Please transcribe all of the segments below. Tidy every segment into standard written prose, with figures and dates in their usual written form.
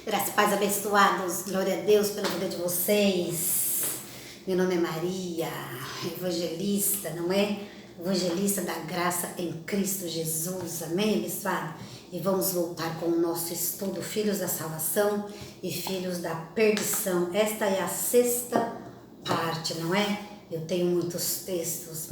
Graça e paz abençoados, glória a Deus pela vida de vocês. Meu nome é Maria, evangelista, não é? Evangelista da graça em Cristo Jesus, amém, abençoado? E vamos voltar com o nosso estudo, Filhos da Salvação e Filhos da Perdição. Esta é a sexta parte, não é? Eu tenho muitos textos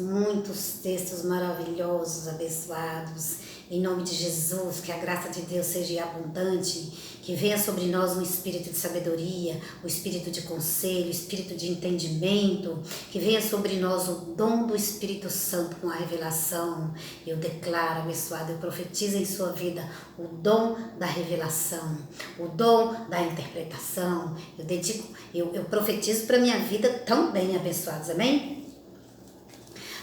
maravilhosos, abençoados. Em nome de Jesus, que a graça de Deus seja abundante, que venha sobre nós um espírito de sabedoria, o espírito de conselho, o espírito de entendimento, que venha sobre nós o dom do Espírito Santo com a revelação. Eu declaro, abençoado, eu profetizo em sua vida o dom da revelação, o dom da interpretação. Eu profetizo para minha vida também, abençoados, amém?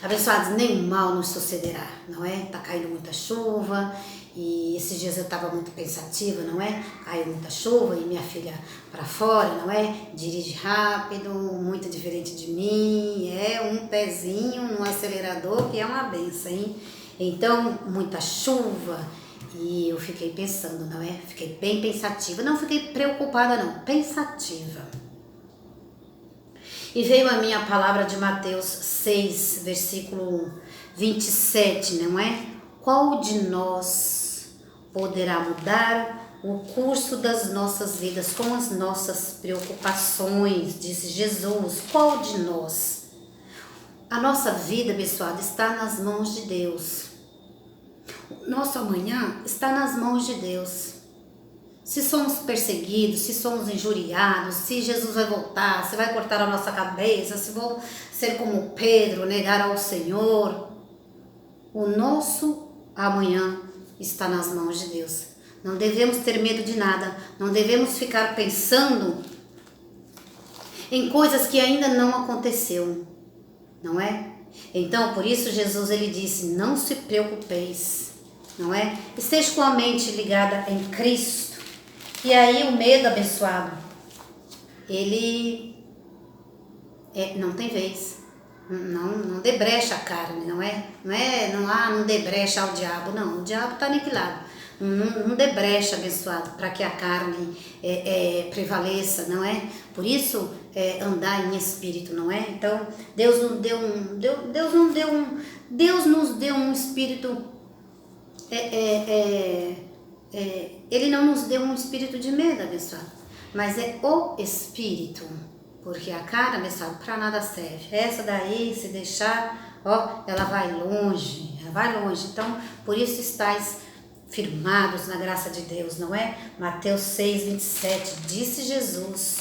Abençoados, nenhum mal nos sucederá, não é? Tá caindo muita chuva e esses dias eu estava muito pensativa, não é? Caiu muita chuva e minha filha para fora, não é? Dirige rápido, muito diferente de mim, é um pezinho no acelerador que é uma benção, hein? Então, muita chuva e eu fiquei pensando, não é? Fiquei bem pensativa, não fiquei preocupada não, pensativa. E veio a minha palavra de Mateus 6, versículo 27, não é? Qual de nós poderá mudar o curso das nossas vidas com as nossas preocupações? Disse Jesus, qual de nós? A nossa vida, abençoada, está nas mãos de Deus. O nosso amanhã está nas mãos de Deus. Se somos perseguidos, se somos injuriados, se Jesus vai voltar, se vai cortar a nossa cabeça, se vou ser como Pedro, negar ao Senhor, o nosso amanhã está nas mãos de Deus. Não devemos ter medo de nada, não devemos ficar pensando em coisas que ainda não aconteceu, não é? Então, por isso Jesus ele disse, não se preocupeis, não é? Esteja com a mente ligada em Cristo. E aí o medo, abençoado, ele não tem vez, não debrecha a carne, não debrecha ao diabo, não, o diabo está aniquilado, não debrecha, abençoado, para que a carne prevaleça, não é? Por isso, andar em espírito, não é? Então, Deus nos deu um espírito, Ele não nos deu um espírito de medo, abençoado, mas é o espírito, porque a carne, abençoado, para nada serve. Essa daí, se deixar, ela vai longe, Então, por isso estáis firmados na graça de Deus, não é? Mateus 6, 27, disse Jesus.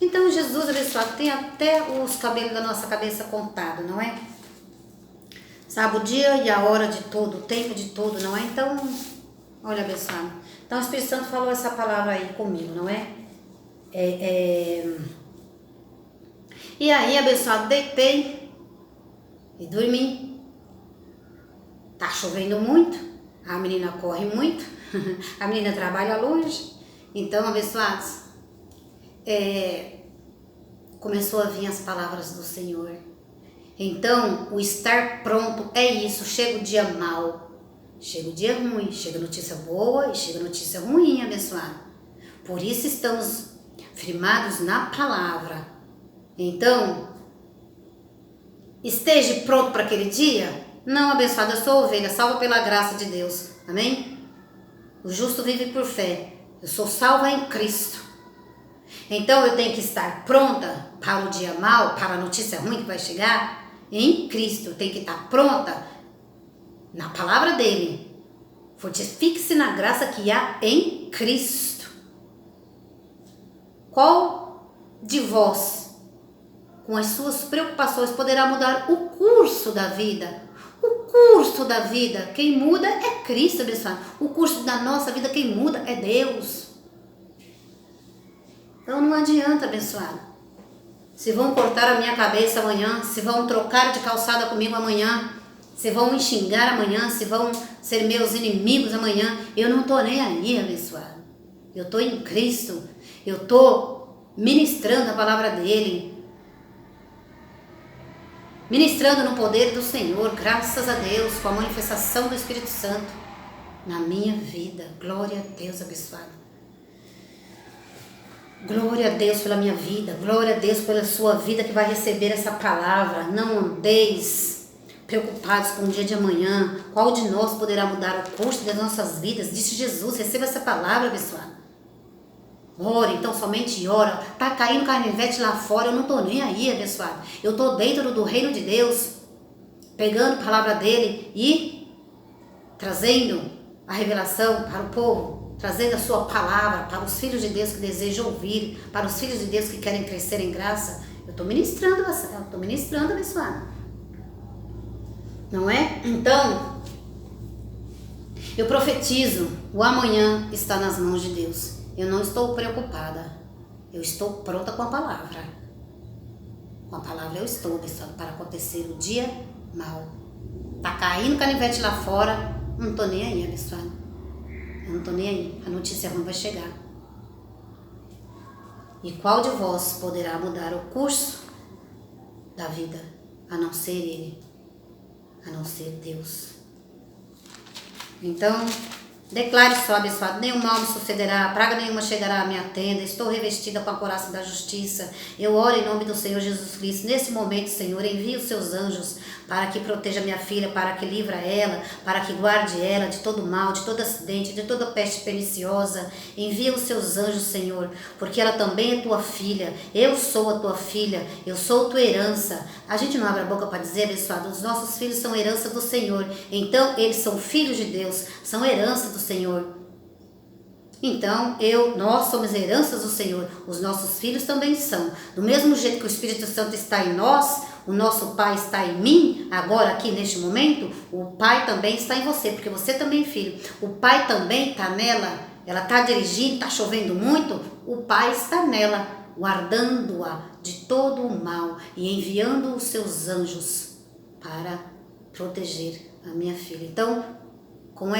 Então, Jesus, abençoado, tem até os cabelos da nossa cabeça contado, não é? Sabe o dia e a hora de tudo, o tempo de tudo, não é? Então, olha, abençoado. Então, o Espírito Santo falou essa palavra aí comigo, não é? E aí, abençoado, deitei e dormi. Tá chovendo muito, a menina corre muito, a menina trabalha longe. Então, abençoados, começou a vir as palavras do Senhor. Então, o estar pronto é isso, chega o dia mau. Chega o dia ruim, chega notícia boa e chega notícia ruim, abençoado. Por isso estamos firmados na palavra. Então, esteja pronto para aquele dia? Não, abençoado, eu sou ovelha, salva pela graça de Deus. Amém? O justo vive por fé. Eu sou salva em Cristo. Então, eu tenho que estar pronta para o dia mau, para a notícia ruim que vai chegar em Cristo. Eu tenho que estar pronta na palavra dele. Fortifique-se na graça que há em Cristo. Qual de vós, com as suas preocupações, poderá mudar o curso da vida? O curso da vida, quem muda é Cristo, abençoado. O curso da nossa vida, quem muda é Deus. Então não adianta, abençoado. Se vão cortar a minha cabeça amanhã, se vão trocar de calçada comigo amanhã, se vão me xingar amanhã, se vão ser meus inimigos amanhã, eu não estou nem aí, abençoado. Eu estou em Cristo, eu estou ministrando a palavra dele, ministrando no poder do Senhor, graças a Deus, com a manifestação do Espírito Santo na minha vida. Glória a Deus, abençoado. Glória a Deus pela minha vida, glória a Deus pela sua vida que vai receber essa palavra. Não andeis preocupados com o dia de amanhã. Qual de nós poderá mudar o curso das nossas vidas? Disse Jesus, receba essa palavra, abençoado. Ora, então somente ora. Tá caindo canivete lá fora, eu não tô nem aí, abençoado. Eu tô dentro do reino de Deus, pegando a palavra dele e trazendo a revelação para o povo, trazendo a sua palavra para os filhos de Deus que desejam ouvir, para os filhos de Deus que querem crescer em graça. Eu estou ministrando, abençoado. Não é? Então, eu profetizo, o amanhã está nas mãos de Deus. Eu não estou preocupada, eu estou pronta com a palavra. Com a palavra eu estou, abençoado, para acontecer o dia mal. Tá caindo canivete lá fora, não tô nem aí, abençoado. Eu não tô nem aí, a notícia ruim vai chegar. E qual de vós poderá mudar o curso da vida, a não ser Ele, a não ser Deus? Então, declare só, abençoado, nenhum mal me sucederá, praga nenhuma chegará à minha tenda, estou revestida com a couraça da justiça. Eu oro em nome do Senhor Jesus Cristo. Nesse momento, Senhor, envie os seus anjos para que proteja minha filha, para que livra ela, para que guarde ela de todo mal, de todo acidente, de toda peste perniciosa. Envia os seus anjos, Senhor, porque ela também é tua filha. Eu sou a tua filha, eu sou tua herança. A gente não abre a boca para dizer, abençoado, os nossos filhos são herança do Senhor. Então, eles são filhos de Deus, são herança do Senhor. Então, nós somos heranças do Senhor, os nossos filhos também são. Do mesmo jeito que o Espírito Santo está em nós, o nosso Pai está em mim, agora aqui neste momento, o Pai também está em você, porque você também é filho. O Pai também está nela, ela está dirigindo, está chovendo muito, o Pai está nela, guardando-a de todo o mal e enviando os seus anjos para proteger a minha filha. Então, com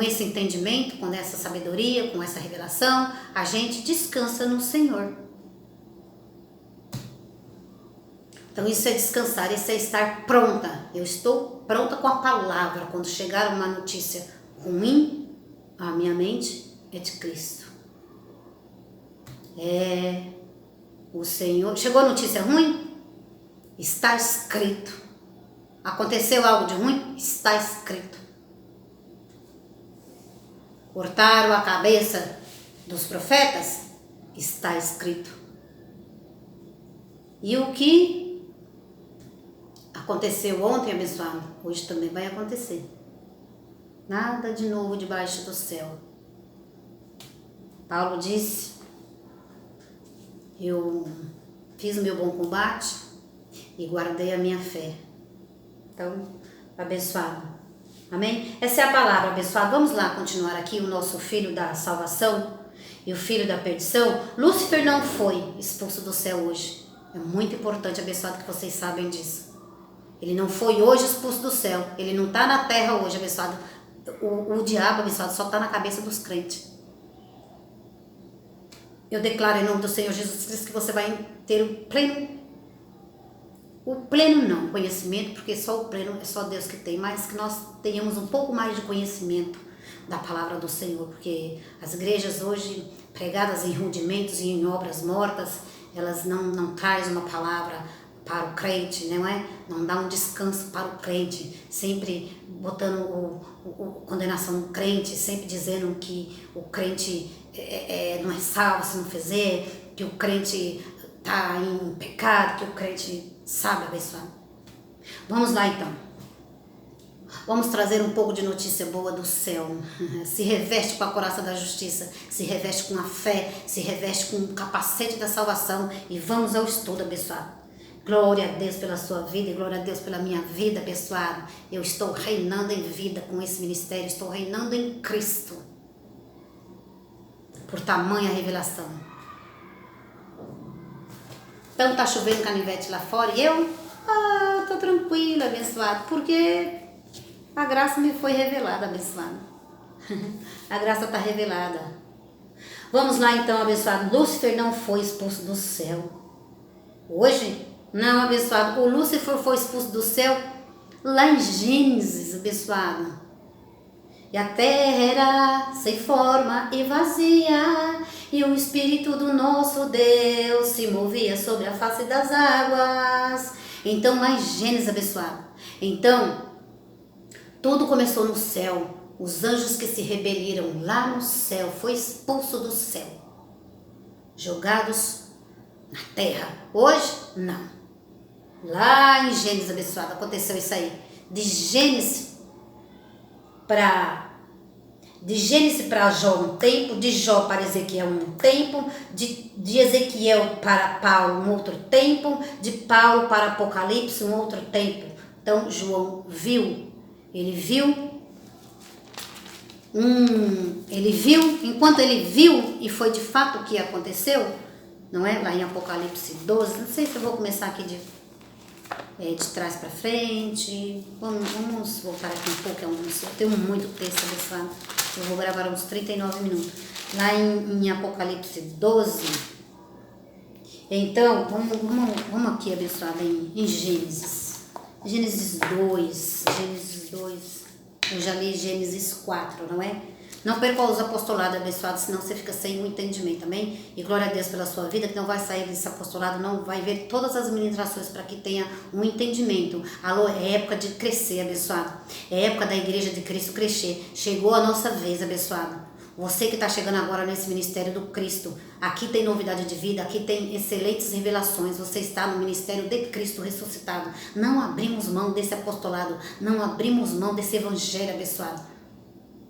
esse entendimento, com essa sabedoria, com essa revelação, a gente descansa no Senhor. Então isso é descansar, isso é estar pronta. Eu estou pronta com a palavra. Quando chegar uma notícia ruim, a minha mente é de Cristo. O Senhor... Chegou a notícia ruim? Está escrito. Aconteceu algo de ruim? Está escrito. Cortaram a cabeça dos profetas? Está escrito. E o que aconteceu ontem, abençoado, hoje também vai acontecer. Nada de novo debaixo do céu. Paulo disse, eu fiz o meu bom combate e guardei a minha fé. Então, abençoado. Amém? Essa é a palavra, abençoado. Vamos lá continuar aqui o nosso filho da salvação e o filho da perdição. Lúcifer não foi expulso do céu hoje. É muito importante, abençoado, que vocês sabem disso. Ele não foi hoje expulso do céu. Ele não está na terra hoje, abençoado. O diabo, abençoado, só está na cabeça dos crentes. Eu declaro em nome do Senhor Jesus Cristo que você vai ter o pleno não, conhecimento, porque só o pleno é só Deus que tem, mas que nós tenhamos um pouco mais de conhecimento da palavra do Senhor, porque as igrejas hoje, pregadas em rudimentos e em obras mortas, elas não trazem uma palavra para o crente, não é? Não dá um descanso para o crente, sempre botando condenação no crente, sempre dizendo que o crente não é salvo se não fizer, que o crente está em pecado, que o crente sabe abençoar. Vamos lá então. Vamos trazer um pouco de notícia boa do céu. Se reveste com a couraça da justiça, se reveste com a fé, se reveste com o capacete da salvação e vamos ao estudo, abençoado. Glória a Deus pela sua vida e glória a Deus pela minha vida, abençoado. Eu estou reinando em vida com esse ministério, estou reinando em Cristo. Por tamanha revelação. Então tá chovendo canivete lá fora e eu tô tranquila, abençoado, porque a graça me foi revelada, abençoado. A graça está revelada. Vamos lá então, abençoado. Lúcifer não foi expulso do céu. Hoje, não, abençoado. O Lúcifer foi expulso do céu lá em Gênesis, abençoado. E a terra era sem forma e vazia, e o Espírito do nosso Deus se movia sobre a face das águas. Então, lá em Gênesis, abençoado, então, tudo começou no céu. Os anjos que se rebeliram lá no céu, foi expulso do céu, jogados na terra. Hoje, não. Lá em Gênesis, abençoado, aconteceu isso aí. De Gênesis para Jó um tempo, de Jó para Ezequiel um tempo, de Ezequiel para Paulo um outro tempo, de Paulo para Apocalipse um outro tempo. Então João viu, ele viu, enquanto ele viu, e foi de fato o que aconteceu, não é? Lá em Apocalipse 12, não sei se eu vou começar aqui de trás para frente, vamos voltar aqui um pouco, eu tenho muito texto abençoado, eu vou gravar uns 39 minutos, lá em Apocalipse 12, então, vamos aqui abençoado em Gênesis 2, eu já li Gênesis 4, não é? Não perca os apostolados abençoados, senão você fica sem o entendimento, amém? E glória a Deus pela sua vida, que não vai sair desse apostolado, não vai ver todas as ministrações para que tenha um entendimento. Alô, é época de crescer, abençoado. É época da igreja de Cristo crescer. Chegou a nossa vez, abençoado. Você que está chegando agora nesse ministério do Cristo, aqui tem novidade de vida, aqui tem excelentes revelações, você está no ministério de Cristo ressuscitado. Não abrimos mão desse apostolado, não abrimos mão desse evangelho abençoado,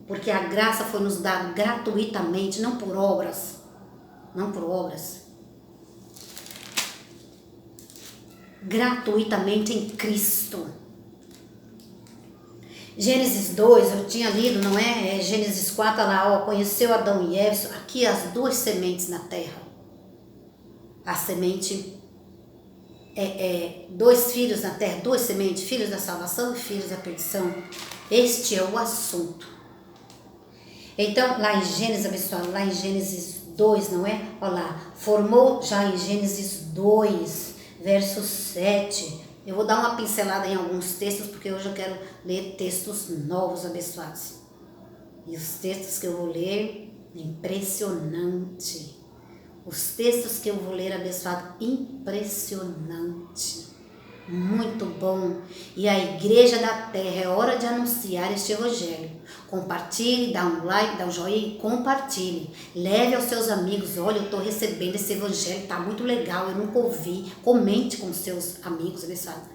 porque a graça foi nos dada gratuitamente, não por obras, gratuitamente em Cristo. Gênesis 2, eu tinha lido, não é? Gênesis 4, lá, ó, conheceu Adão e Eva, aqui as duas sementes na terra. A semente, dois filhos na terra, duas sementes, filhos da salvação e filhos da perdição. Este é o assunto. Então, lá em Gênesis, abençoado, lá em Gênesis 2, não é? Olha lá, formou já em Gênesis 2, verso 7. Eu vou dar uma pincelada em alguns textos, porque hoje eu quero ler textos novos, abençoados. E os textos que eu vou ler, impressionante. Os textos que eu vou ler, abençoado, impressionante. Muito bom. E a igreja da terra, é hora de anunciar este evangelho. Compartilhe, dá um like, dá um joinha e compartilhe. Leve aos seus amigos. Olha, eu estou recebendo esse evangelho, tá muito legal, eu nunca ouvi. Comente com seus amigos, abençoado.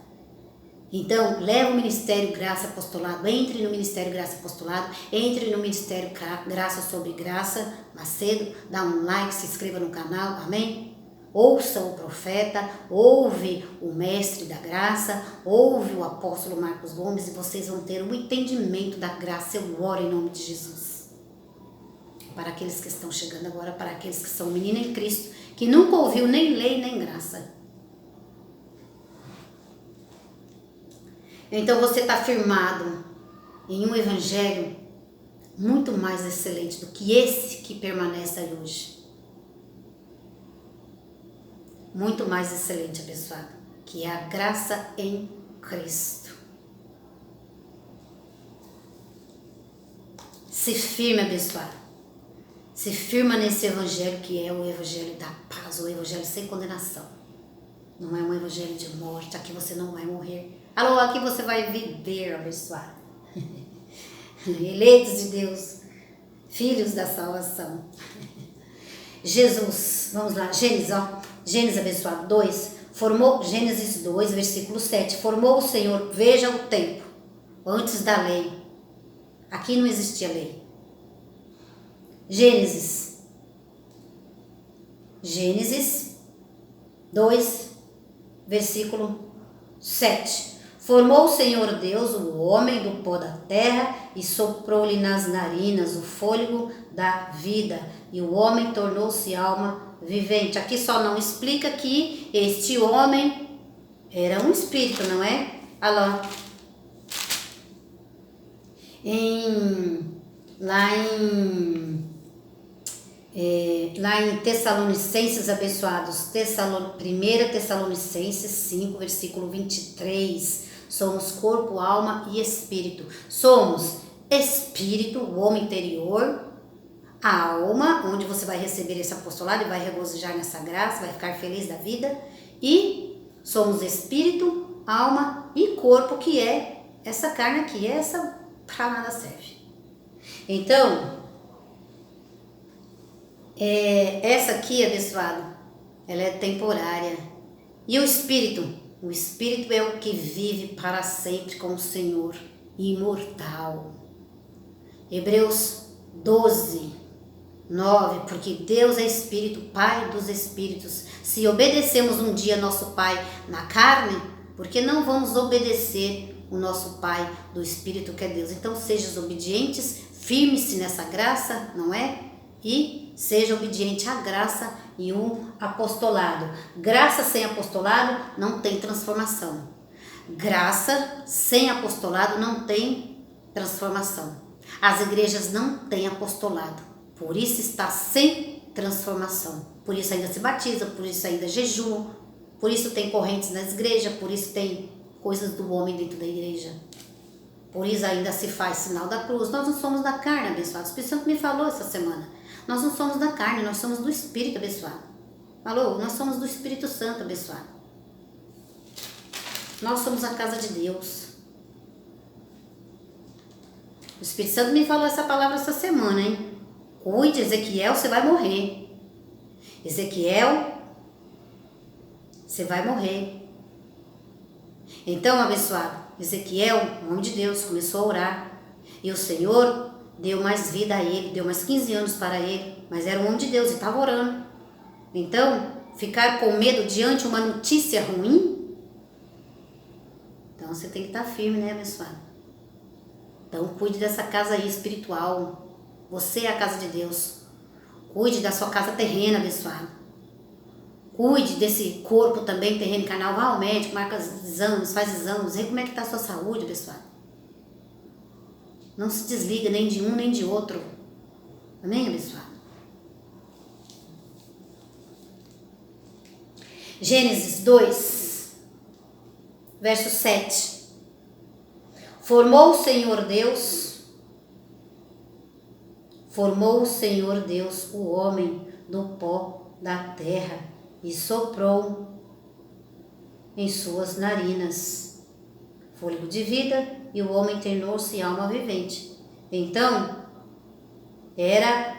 Então, leve o Ministério Graça Apostolado, entre no Ministério Graça Apostolado, entre no Ministério Graça sobre Graça Macedo, dá um like, se inscreva no canal, amém? Ouça o profeta, ouve o mestre da graça, ouve o apóstolo Marcos Gomes e vocês vão ter um entendimento da graça. Eu oro em nome de Jesus. Para aqueles que estão chegando agora, para aqueles que são meninos em Cristo, que nunca ouviu nem lei nem graça. Então você está firmado em um evangelho muito mais excelente do que esse que permanece aí hoje. Muito mais excelente, abençoado, que é a graça em Cristo. Se firme, abençoado. Se firma nesse evangelho que é o evangelho da paz, o evangelho sem condenação. Não é um evangelho de morte, aqui você não vai morrer. Alô, aqui você vai viver, abençoado. Eleitos de Deus, filhos da salvação. Jesus, vamos lá, Gênesis, ó. Gênesis abençoado 2, formou, Gênesis 2, versículo 7, formou o Senhor, veja o tempo, antes da lei, aqui não existia lei. Gênesis 2, versículo 7, formou o Senhor Deus o homem do pó da terra e soprou-lhe nas narinas o fôlego da vida, e o homem tornou-se alma vivente. Aqui só não explica que este homem era um espírito, não é? Alô. Lá em Tessalonicenses abençoados, 1 Tessalonicenses 5, versículo 23, somos corpo, alma e espírito. Somos espírito, o homem interior, a alma, onde você vai receber esse apostolado e vai regozijar nessa graça, vai ficar feliz da vida. E somos espírito, alma e corpo, que é essa carne aqui, essa para nada serve. Então, essa aqui, abençoado, ela é temporária. E o espírito é o que vive para sempre com o Senhor, imortal. Hebreus 12, 9, porque Deus é espírito, Pai dos espíritos. Se obedecemos um dia nosso Pai na carne, porque não vamos obedecer o nosso Pai do espírito, que é Deus? Então sejam obedientes, firme-se nessa graça, não é? E seja obediente à graça e um apostolado. Graça sem apostolado não tem transformação. Graça sem apostolado não tem transformação. As igrejas não têm apostolado, por isso está sem transformação. Por isso ainda se batiza, por isso ainda jejua, por isso tem correntes nas igrejas, por isso tem coisas do homem dentro da igreja. Por isso ainda se faz sinal da cruz. Nós não somos da carne, abençoado. O Espírito Santo me falou essa semana. Nós não somos da carne, nós somos do Espírito, abençoado. Falou? Nós somos do Espírito Santo, abençoado. Nós somos a casa de Deus. O Espírito Santo me falou essa palavra essa semana, hein? Cuide, Ezequiel, você vai morrer. Ezequiel, você vai morrer. Então, abençoado, Ezequiel, o homem de Deus, começou a orar. E o Senhor deu mais vida a ele, deu mais 15 anos para ele. Mas era um homem de Deus e estava orando. Então, ficar com medo diante de uma notícia ruim? Então, você tem que estar firme, né, abençoado? Então, cuide dessa casa aí espiritual. Você é a casa de Deus. Cuide da sua casa terrena, abençoado. Cuide desse corpo também terreno, carnal. Vá ao médico, marca exames, faz exames, vê como é que está a sua saúde, abençoado. Não se desliga nem de um nem de outro. Amém, abençoado? Gênesis 2, verso 7. Formou o Senhor Deus o homem do pó da terra e soprou em suas narinas fôlego de vida, e o homem tornou-se alma vivente. Então, era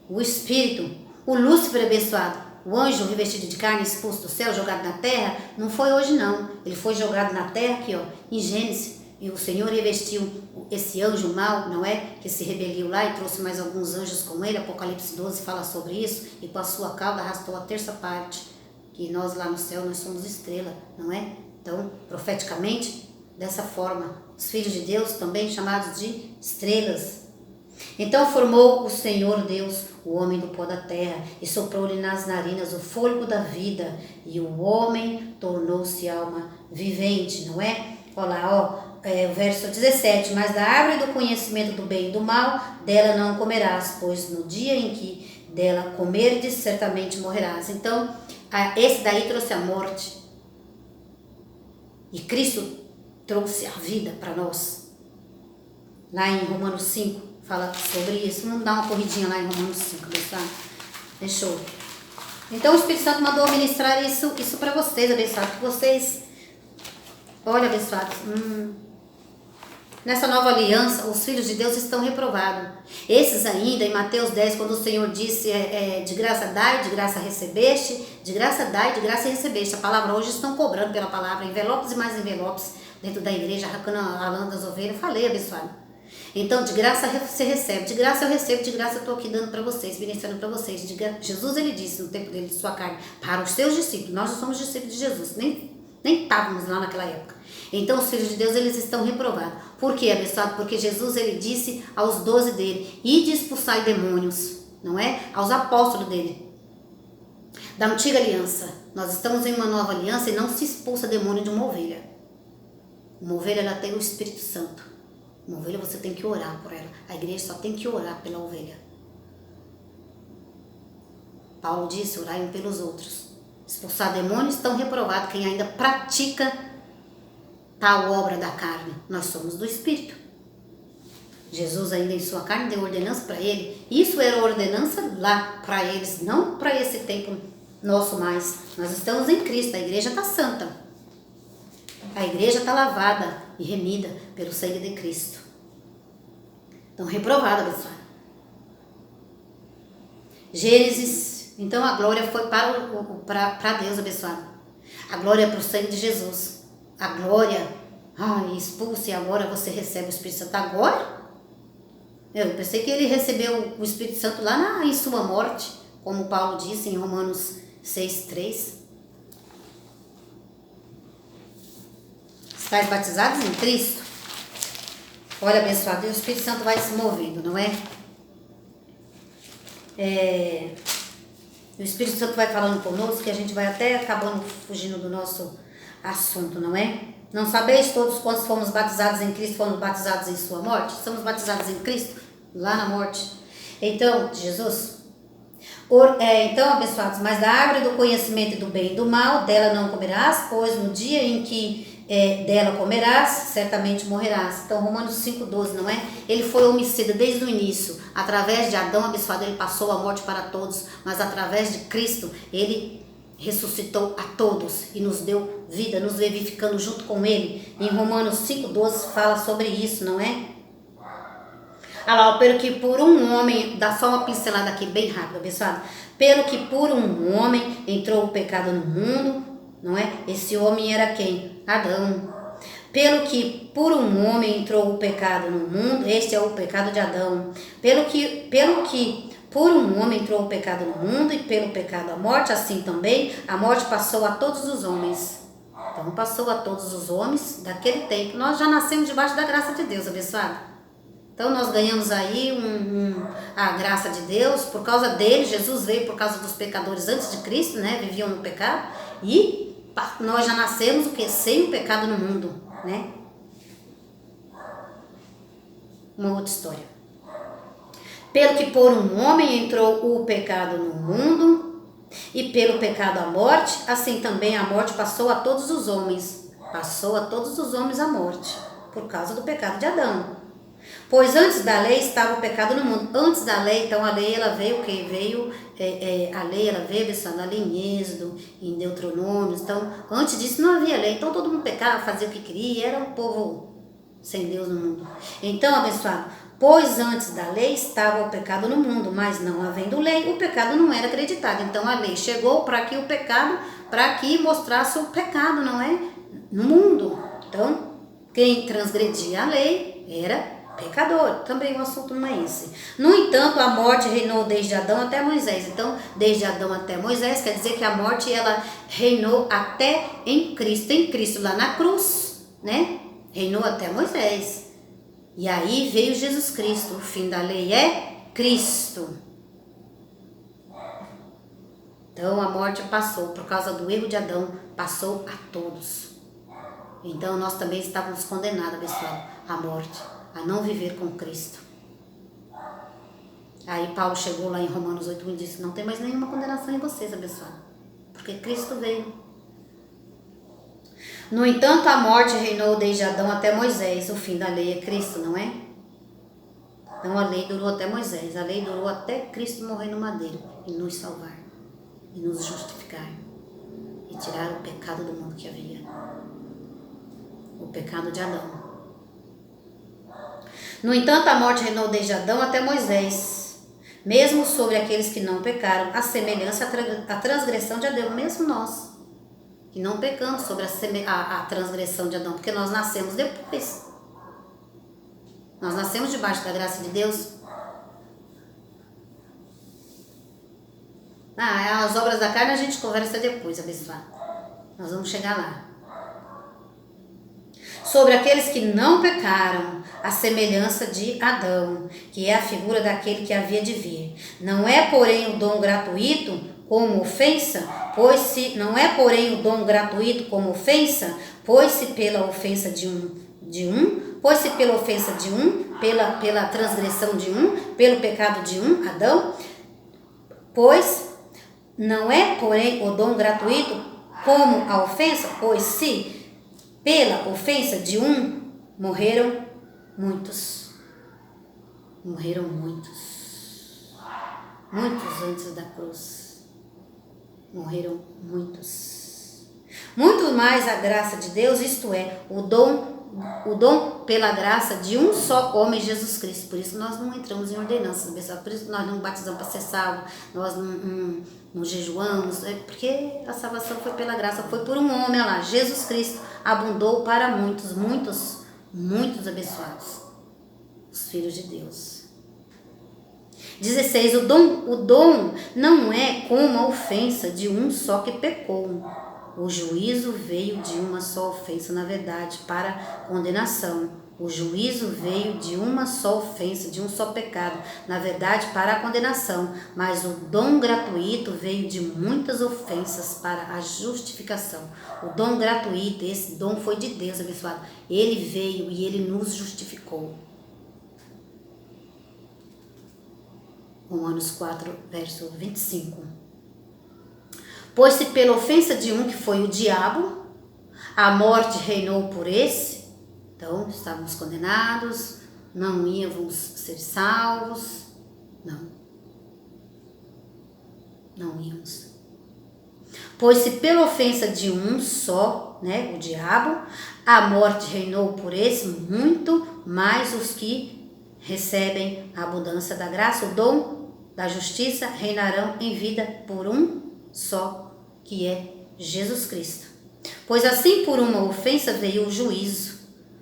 o Espírito, o Lúcifer abençoado, o anjo revestido de carne, expulso do céu, jogado na terra. Não foi hoje não, ele foi jogado na terra aqui, ó, em Gênesis. E o Senhor revestiu esse anjo mau, não é? Que se rebeliou lá e trouxe mais alguns anjos com ele. Apocalipse 12 fala sobre isso. E com a sua cauda arrastou a terça parte. Que nós lá no céu, nós somos estrela, não é? Então, profeticamente, dessa forma, os filhos de Deus também chamados de estrelas. Então formou o Senhor Deus o homem do pó da terra e soprou-lhe nas narinas o fôlego da vida. E o homem tornou-se alma vivente, não é? Olha lá, ó. O verso 17, mas da árvore do conhecimento do bem e do mal, dela não comerás, pois no dia em que dela comerdes, certamente morrerás. Então, esse daí trouxe a morte. E Cristo trouxe a vida para nós. Lá em Romanos 5, fala sobre isso. Vamos dar uma corridinha lá em Romanos 5, abençoado? Fechou. Então, o Espírito Santo mandou ministrar isso para vocês, abençoado. Que vocês, olha, abençoados, nessa nova aliança, os filhos de Deus estão reprovados. Esses ainda, em Mateus 10, quando o Senhor disse, de graça dai, de graça recebeste, de graça dai, de graça recebeste. A palavra hoje estão cobrando pela palavra, envelopes e mais envelopes dentro da igreja, arrancando a lã das ovelhas. Falei, abençoado. Então, de graça você recebe, de graça eu recebo, de graça eu estou aqui dando para vocês, ministrando para vocês. Jesus, ele disse no tempo dele, de sua carne, para os seus discípulos. Nós não somos discípulos de Jesus, nem estávamos lá naquela época. Então, os filhos de Deus, eles estão reprovados. Por quê, abençoado? Porque Jesus, ele disse aos 12 dele, ide expulsar demônios, não é? Aos apóstolos dele, da antiga aliança. Nós estamos em uma nova aliança e não se expulsa demônio de uma ovelha. Uma ovelha, ela tem o Espírito Santo. Uma ovelha, você tem que orar por ela. A igreja só tem que orar pela ovelha. Paulo disse, orarem pelos outros. Expulsar demônios, estão reprovados quem ainda pratica tal obra da carne. Nós somos do Espírito. Jesus ainda em sua carne deu ordenança para ele. Isso era ordenança lá para eles, não para esse tempo nosso mais. Nós estamos em Cristo, a igreja está santa. A igreja está lavada e remida pelo sangue de Cristo. Então, reprovada, abençoada. Gênesis, então a glória foi para Deus, abençoado. A glória é para o sangue de Jesus. A glória, expulse e agora você recebe o Espírito Santo. Agora? Eu pensei que ele recebeu o Espírito Santo lá em sua morte, como Paulo disse em Romanos 6:3. Estais batizados em Cristo? Olha, abençoado, e o Espírito Santo vai se movendo, não é? O Espírito Santo vai falando conosco, que a gente vai até acabando fugindo do nosso assunto, não é? Não sabeis todos quantos fomos batizados em Cristo, fomos batizados em sua morte? Somos batizados em Cristo, lá na morte. Então, Jesus... Então, abençoados, mas da árvore do conhecimento do bem e do mal, dela não comerás, pois no dia em que dela comerás, certamente morrerás. Então, Romanos 5:12, não é? Ele foi homicida desde o início. Através de Adão, abençoado, ele passou a morte para todos, mas através de Cristo, ele ressuscitou a todos e nos deu vida, nos vivificando junto com ele. Em Romanos 5:12 fala sobre isso, não é? Lá, pelo que por um homem, dá só uma pincelada aqui bem rápido, abençoado. Pelo que por um homem entrou o pecado no mundo, não é? Esse homem era quem? Adão. Pelo que por um homem entrou o pecado no mundo, este é o pecado de Adão. Pelo que por um homem entrou o pecado no mundo e pelo pecado a morte, assim também a morte passou a todos os homens. Então passou a todos os homens daquele tempo. Nós já nascemos debaixo da graça de Deus, abençoado. Então nós ganhamos aí a graça de Deus, por causa dele. Jesus veio por causa dos pecadores antes de Cristo, né? Viviam no pecado. E nós já nascemos o quê? Sem o pecado no mundo, né? Uma outra história. Pelo que por um homem entrou o pecado no mundo, e pelo pecado a morte, assim também a morte passou a todos os homens. Passou a todos os homens a morte, por causa do pecado de Adão. Pois antes da lei estava o pecado no mundo. Antes da lei, então a lei ela veio o quê? A lei ela veio, abençoada, ali em Êxodo, em Deuteronômio. Então, antes disso não havia lei. Então todo mundo pecava, fazia o que queria, era um povo sem Deus no mundo. Então, abençoado, pois antes da lei estava o pecado no mundo, mas não havendo lei, o pecado não era acreditado. Então a lei chegou para que o pecado, para que mostrasse o pecado, não é? No mundo. Então, quem transgredia a lei era pecador. Também o assunto não é esse. No entanto, a morte reinou desde Adão até Moisés. Então, desde Adão até Moisés, quer dizer que a morte ela reinou até em Cristo lá na cruz, né? Reinou até Moisés. E aí veio Jesus Cristo. O fim da lei é Cristo. Então, a morte passou por causa do erro de Adão, passou a todos. Então, nós também estávamos condenados, pessoal, à morte, a não viver com Cristo. Aí Paulo chegou lá em Romanos 8 e disse, não tem mais nenhuma condenação em vocês, abençoado, porque Cristo veio. No entanto, a morte reinou desde Adão até Moisés. O fim da lei é Cristo, não é? Então a lei durou até Moisés, a lei durou até Cristo morrer no madeiro e nos salvar, e nos justificar, e tirar o pecado do mundo que havia, o pecado de Adão. No entanto, a morte reinou desde Adão até Moisés, mesmo sobre aqueles que não pecaram, a semelhança à transgressão de Adão, mesmo nós, que não pecamos sobre a transgressão de Adão, porque nós nascemos depois. Nós nascemos debaixo da graça de Deus. As obras da carne a gente conversa depois, abençoado. Nós vamos chegar lá. Sobre aqueles que não pecaram, a semelhança de Adão, que é a figura daquele que havia de vir. Não é, porém, o dom gratuito como ofensa, pois se pela ofensa de um, pela transgressão de um, pelo pecado de um, Adão, pois não é, porém, o dom gratuito como a ofensa, pois se pela ofensa de um morreram muitos. Morreram muitos. Muitos antes da cruz. Morreram muitos. Muito mais a graça de Deus, isto é, o dom pela graça de um só homem, Jesus Cristo. Por isso nós não entramos em ordenanças, pessoal. Por isso nós não batizamos para ser salvo, nós não jejuamos, porque a salvação foi pela graça, foi por um homem lá, Jesus Cristo, abundou para muitos, muitos, muitos abençoados, os filhos de Deus. 16. O dom não é como a ofensa de um só que pecou. O juízo veio de uma só ofensa, na verdade, para condenação. O juízo veio de uma só ofensa, de um só pecado, na verdade, para a condenação. Mas o dom gratuito veio de muitas ofensas para a justificação. O dom gratuito, esse dom foi de Deus, abençoado. Ele veio e ele nos justificou. Romanos 4, verso 25. Pois se pela ofensa de um, que foi o diabo, a morte reinou por esse, então estávamos condenados, não íamos ser salvos, não íamos. Pois se pela ofensa de um só, o diabo, a morte reinou por esse, muito mais os que recebem a abundância da graça, o dom da justiça, reinarão em vida por um só, que é Jesus Cristo. Pois assim por uma ofensa veio o juízo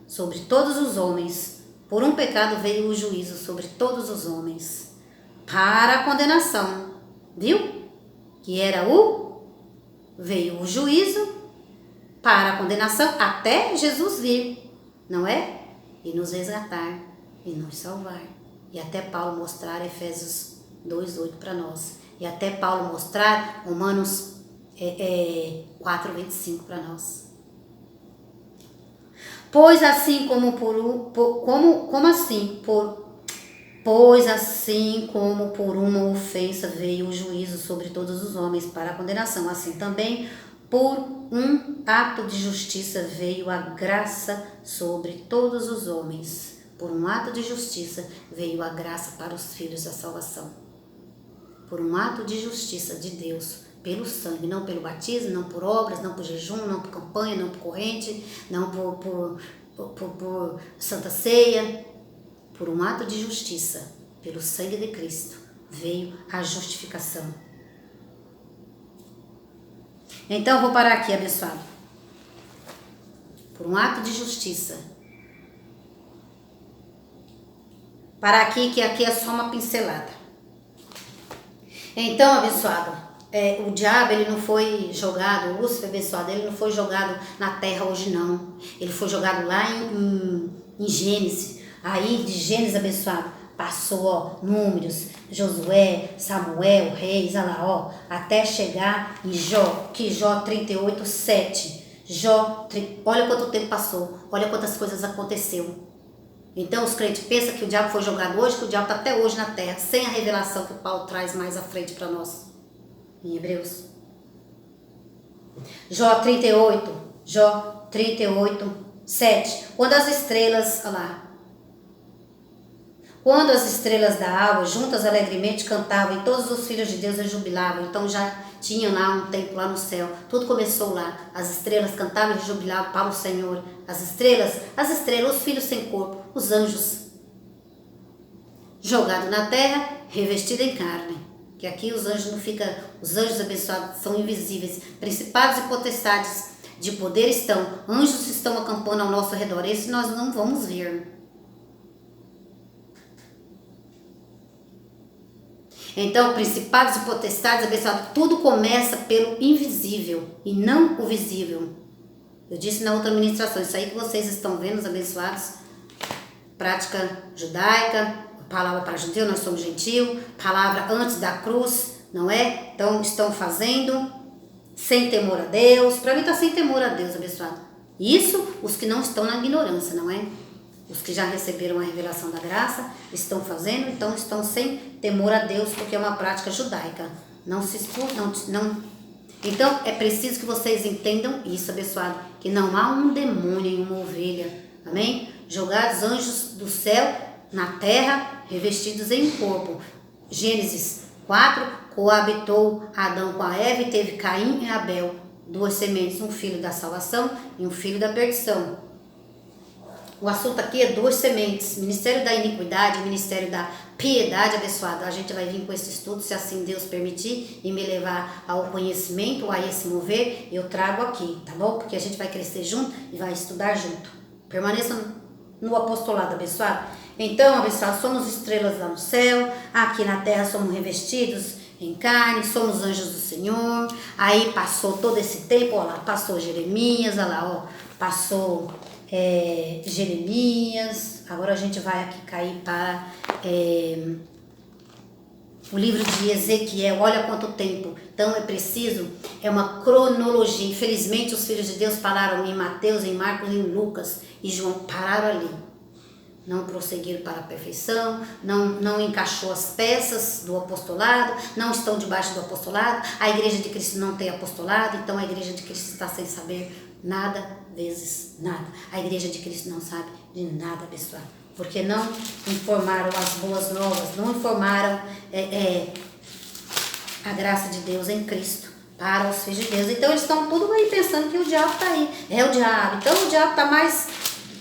sobre todos os homens, por um pecado veio o juízo sobre todos os homens, para a condenação, viu? Que era veio o juízo para a condenação até Jesus vir, não é? E nos resgatar e nos salvar. E até Paulo mostrar Efésios 2:8 para nós. E até Paulo mostrar Romanos 4:25 para nós. Pois assim como por uma ofensa veio o juízo sobre todos os homens para a condenação, assim também por um ato de justiça veio a graça sobre todos os homens. Por um ato de justiça veio a graça para os filhos da salvação. Por um ato de justiça de Deus, pelo sangue, não pelo batismo, não por obras, não por jejum, não por campanha, não por corrente, não por santa ceia. Por um ato de justiça, pelo sangue de Cristo, veio a justificação. Então, vou parar aqui, abençoado. Por um ato de justiça. Parar aqui, que aqui é só uma pincelada. Então, abençoado, o diabo, ele não foi jogado, o Lúcifer, abençoado, ele não foi jogado na terra hoje, não. Ele foi jogado lá em Gênesis. Aí, de Gênesis, abençoado, passou, Números, Josué, Samuel, Reis, até chegar em Jó, que Jó 38:7. Olha quanto tempo passou, olha quantas coisas aconteceu. Então, os crentes pensam que o diabo foi jogado hoje, que o diabo está até hoje na terra, sem a revelação que Paulo traz mais à frente para nós, em Hebreus. Jó 38:7. Quando as estrelas da alva, juntas alegremente cantavam, e todos os filhos de Deus jubilavam. Então já tinham lá um templo lá no céu. Tudo começou lá. As estrelas cantavam e jubilavam para o Senhor. As estrelas, os filhos sem corpo, os anjos jogados na terra, revestidos em carne. Que aqui os anjos não ficam, os anjos abençoados são invisíveis. Principados e potestades de poder estão, anjos estão acampando ao nosso redor. Esse nós não vamos ver. Então, principados e potestades, abençoados, tudo começa pelo invisível e não o visível. Eu disse na outra ministração, isso aí que vocês estão vendo, os abençoados, prática judaica, palavra para judeu, nós somos gentil, palavra antes da cruz, não é? Então, estão fazendo sem temor a Deus. Para mim está sem temor a Deus, abençoado. Isso, os que não estão na ignorância, não é? Os que já receberam a revelação da graça estão fazendo, então estão sem temor a Deus, porque é uma prática judaica. Não se expõe, não. Então é preciso que vocês entendam isso, abençoado, que não há um demônio em uma ovelha, amém? Jogados anjos do céu na terra, revestidos em corpo. Gênesis 4, coabitou Adão com a Eva e teve Caim e Abel, 2 sementes, um filho da salvação e um filho da perdição. O assunto aqui é 2 sementes, ministério da iniquidade, ministério da piedade abençoada. A gente vai vir com esse estudo, se assim Deus permitir e me levar ao conhecimento, a esse mover, eu trago aqui, tá bom? Porque a gente vai crescer junto e vai estudar junto. Permaneçam no apostolado abençoado. Então, abençoado, somos estrelas lá no céu, aqui na terra somos revestidos em carne, somos anjos do Senhor. Aí passou todo esse tempo, ó lá, passou Jeremias, ó lá, ó, passou Jeremias. Agora a gente vai aqui cair para o livro de Ezequiel. Olha quanto tempo. Então é preciso, é uma cronologia. Infelizmente os filhos de Deus pararam em Mateus, em Marcos, em Lucas e João, pararam ali. Não prosseguiram para a perfeição, não encaixou as peças do apostolado, não estão debaixo do apostolado. A igreja de Cristo não tem apostolado, então a igreja de Cristo está sem saber nada vezes nada. A igreja de Cristo não sabe de nada, pessoal, porque não informaram as boas novas, não informaram a graça de Deus em Cristo para os filhos de Deus. Então eles estão tudo aí pensando que o diabo está aí, é o diabo. Então o diabo está mais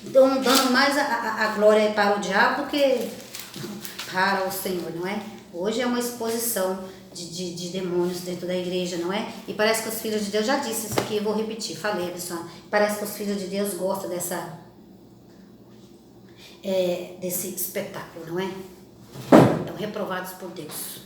dando mais a glória para o diabo do que para o Senhor, não é? Hoje é uma exposição de demônios dentro da igreja, não é? E parece que os filhos de Deus, já disse isso aqui, eu vou repetir, falei, pessoal. Parece que os filhos de Deus gostam desse espetáculo, não é? Estão reprovados por Deus.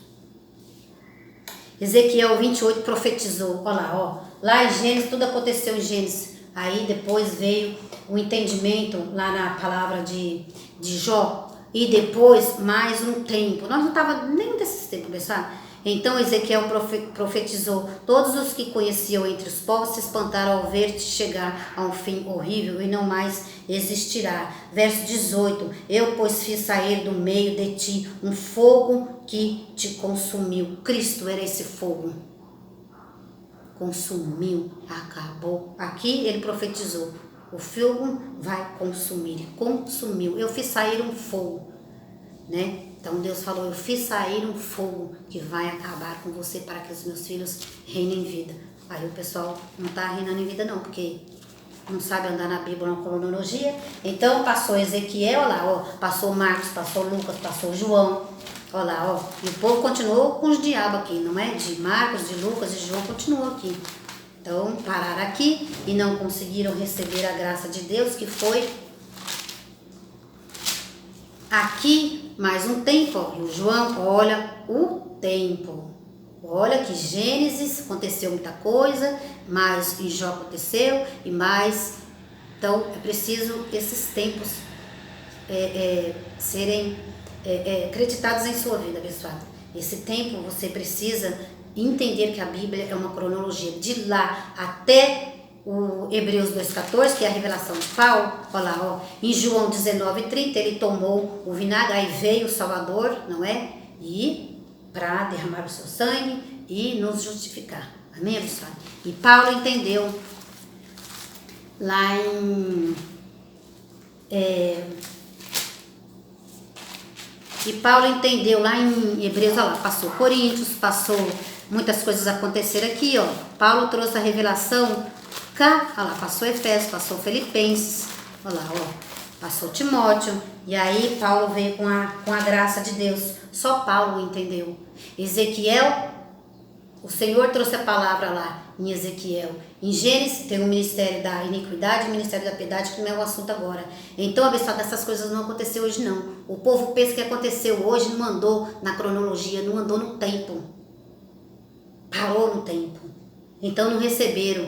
Ezequiel 28 profetizou, olha lá, ó. Lá em Gênesis, tudo aconteceu em Gênesis. Aí depois veio o entendimento lá na palavra de Jó. E depois mais um tempo. Nós não estávamos nem desses tempos, pessoal. Então Ezequiel profetizou. Todos os que conheciam entre os povos se espantaram ao ver-te chegar a um fim horrível e não mais existirá. Verso 18. Eu, pois, fiz sair do meio de ti um fogo que te consumiu. Cristo era esse fogo. Consumiu, acabou. Aqui ele profetizou. O fogo vai consumir. Consumiu. Eu fiz sair um fogo, né? Então Deus falou, eu fiz sair um fogo que vai acabar com você para que os meus filhos reinem em vida. Aí o pessoal não está reinando em vida não, porque não sabe andar na Bíblia, na cronologia. Então passou Ezequiel, olha lá, ó, passou Marcos, passou Lucas, passou João. Olha lá, ó, e o povo continuou com os diabos aqui, não é? De Marcos, de Lucas e João continuou aqui. Então, pararam aqui e não conseguiram receber a graça de Deus, que foi aqui mais um tempo. Ó, e o João, olha o tempo. Olha que Gênesis aconteceu muita coisa, mas em Jó aconteceu e mais. Então, é preciso esses tempos serem acreditados em sua vida, pessoal. Esse tempo você precisa entender que a Bíblia é uma cronologia. De lá até o Hebreus 2,14, que é a revelação de Paulo, olha lá, ó, em João 19,30, ele tomou o vinagre, aí veio o Salvador, não é? E para derramar o seu sangue e nos justificar. Amém, pessoal? E Paulo entendeu lá em... E Paulo entendeu lá em Hebreus, olha lá, passou Coríntios, passou muitas coisas aconteceram aqui, ó. Paulo trouxe a revelação cá, olha lá, passou Efésios, passou Filipenses, olha lá, ó, passou Timóteo, e aí Paulo veio com a graça de Deus. Só Paulo entendeu. Ezequiel, o Senhor trouxe a palavra lá em Ezequiel. Em Gênesis tem o ministério da iniquidade e o ministério da piedade, que não é o assunto agora. Então, abençoado, essas coisas não aconteceu hoje não. O povo pensa que aconteceu hoje, não andou na cronologia, não andou no tempo. Parou no tempo. Então não receberam.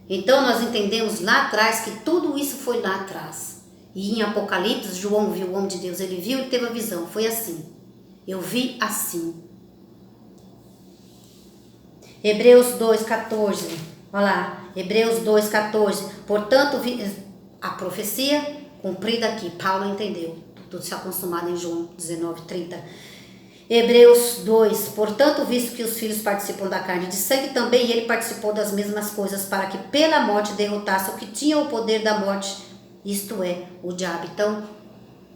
Então nós entendemos lá atrás que tudo isso foi lá atrás. E em Apocalipse, João viu o homem de Deus, ele viu e teve a visão. Foi assim. Eu vi assim. Hebreus 2,14, olha lá, Hebreus 2,14, portanto, a profecia cumprida aqui, Paulo entendeu, tudo está consumado em João 19,30. Hebreus 2, portanto, visto que os filhos participam da carne e de sangue, também ele participou das mesmas coisas, para que pela morte derrotasse o que tinha o poder da morte, isto é, o diabo. Então,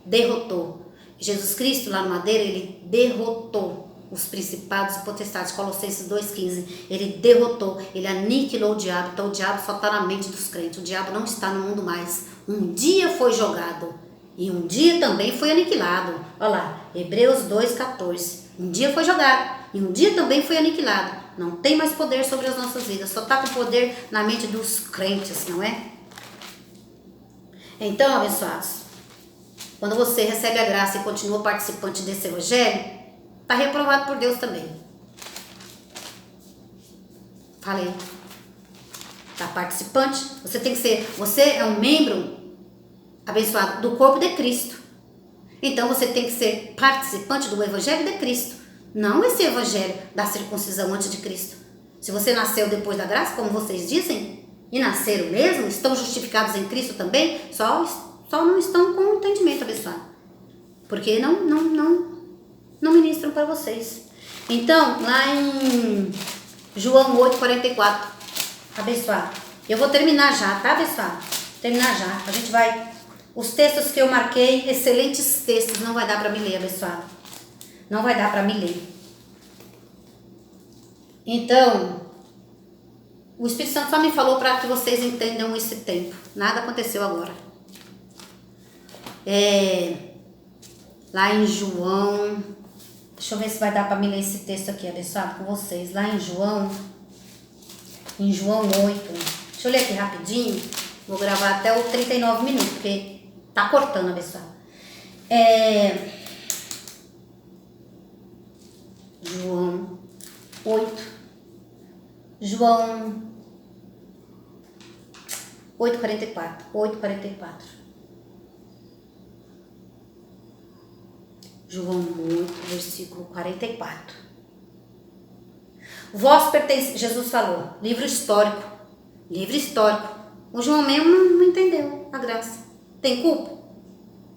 derrotou. Jesus Cristo, lá no madeiro, ele derrotou os principados e potestades. Colossenses 2,15. Ele derrotou, ele aniquilou o diabo. Então o diabo só está na mente dos crentes. O diabo não está no mundo mais. Um dia foi jogado e um dia também foi aniquilado. Olha lá, Hebreus 2,14. Um dia foi jogado e um dia também foi aniquilado. Não tem mais poder sobre as nossas vidas. Só está com poder na mente dos crentes, não é? Então, abençoados, quando você recebe a graça e continua participante desse evangelho, está reprovado por Deus também. Falei. Está participante. Você tem que ser. Você é um membro, abençoado, do corpo de Cristo. Então você tem que ser participante do evangelho de Cristo. Não esse evangelho da circuncisão antes de Cristo. Se você nasceu depois da graça, como vocês dizem, e nasceram mesmo, estão justificados em Cristo também, só não estão com entendimento, abençoado. Porque não ministram para vocês. Então, lá em João 8,44, abençoado. Eu vou terminar já, tá, abençoado? Terminar já. A gente vai... Os textos que eu marquei, excelentes textos, não vai dar para me ler, abençoado. Não vai dar para me ler. Então, o Espírito Santo só me falou para que vocês entendam esse tempo. Nada aconteceu agora. Lá em João... Deixa eu ver se vai dar para me ler esse texto aqui, abençoado, com vocês. Lá em João 8. Deixa eu ler aqui rapidinho. Vou gravar até o 39 minutos, porque tá cortando, abençoado. João 8. João 8,44. João 8, versículo 44. Vós pertencem, Jesus falou, livro histórico. O João mesmo não entendeu a graça. Tem culpa?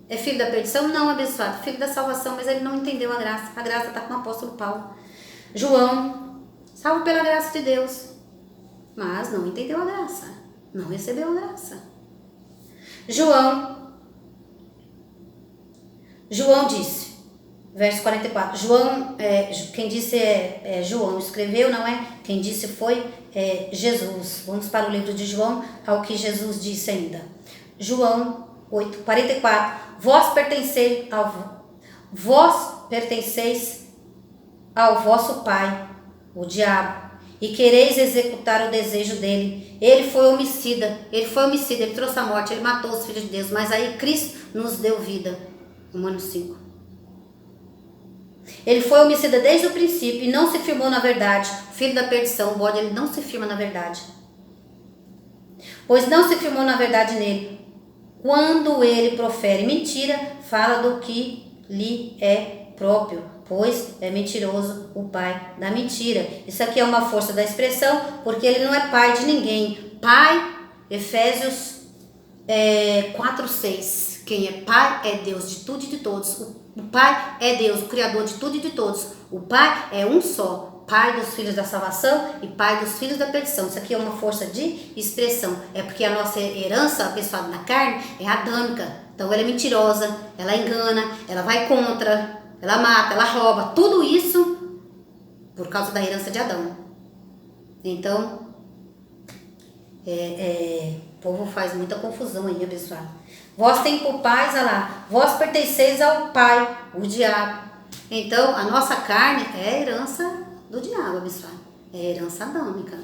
É filho da perdição? Não, abençoado. Filho da salvação, mas ele não entendeu a graça. A graça está com o apóstolo Paulo. João, salvo pela graça de Deus, mas não entendeu a graça. Não recebeu a graça. João disse, verso 44, quem disse João, escreveu, não é? Quem disse foi Jesus. Vamos para o livro de João, ao que Jesus disse ainda. João 8, 44, vós pertenceis ao vosso pai, o diabo, e quereis executar o desejo dele. Ele foi homicida, ele trouxe a morte, ele matou os filhos de Deus, mas aí Cristo nos deu vida. Romanos 5. Ele foi homicida desde o princípio e não se firmou na verdade. O filho da perdição, o bode, ele não se firma na verdade. Pois não se firmou na verdade nele. Quando ele profere mentira, fala do que lhe é próprio, pois é mentiroso o pai da mentira. Isso aqui é uma força da expressão, porque ele não é pai de ninguém. Pai, Efésios 4:6. Quem é pai é Deus de tudo e de todos. O pai é Deus, o criador de tudo e de todos. O pai é um só. Pai dos filhos da salvação e pai dos filhos da perdição. Isso aqui é uma força de expressão. É porque a nossa herança, abençoada na carne, é adâmica. Então ela é mentirosa, ela engana, ela vai contra, ela mata, ela rouba. Tudo isso por causa da herança de Adão. Então, o povo faz muita confusão aí, abençoado. Vós tem por pais, olha lá, vós pertenceis ao pai, o diabo. Então, a nossa carne é a herança do diabo, abençoado. É herança adâmica.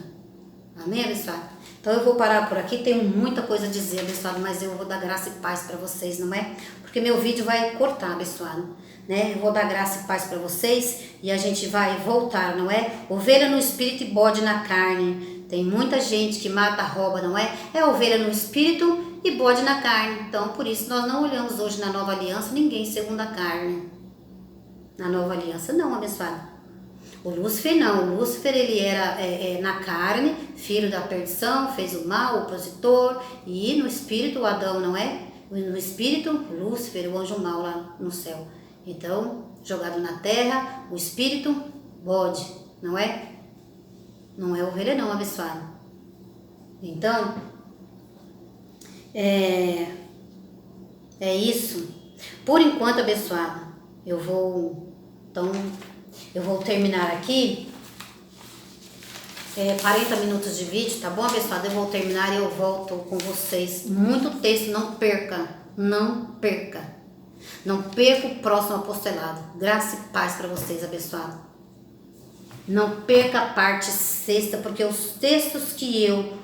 Amém, abençoado? Então eu vou parar por aqui, tenho muita coisa a dizer, abençoado, mas eu vou dar graça e paz para vocês, não é? Porque meu vídeo vai cortar, abençoado, né? Eu vou dar graça e paz para vocês e a gente vai voltar, não é? Ovelha no espírito e bode na carne. Tem muita gente que mata, rouba, não é? É ovelha no espírito e bode na carne. Então, por isso, nós não olhamos hoje na nova aliança ninguém segundo a carne. Na nova aliança, não, abençoado. O Lúcifer não, o Lúcifer ele era na carne, filho da perdição, fez o mal, o opositor, e no espírito o Adão, não é? No espírito, Lúcifer, o anjo mau lá no céu. Então, jogado na terra, o espírito, bode, não é? Não é ovelha não, abençoado. Então, é isso. Por enquanto, abençoado, Então, eu vou terminar aqui. 40 minutos de vídeo, tá bom, abençoado? Eu vou terminar e eu volto com vocês. Muito texto, não perca, não perca. Não perca o próximo apostolado. Graça e paz para vocês, abençoado. Não perca a parte sexta, porque os textos que eu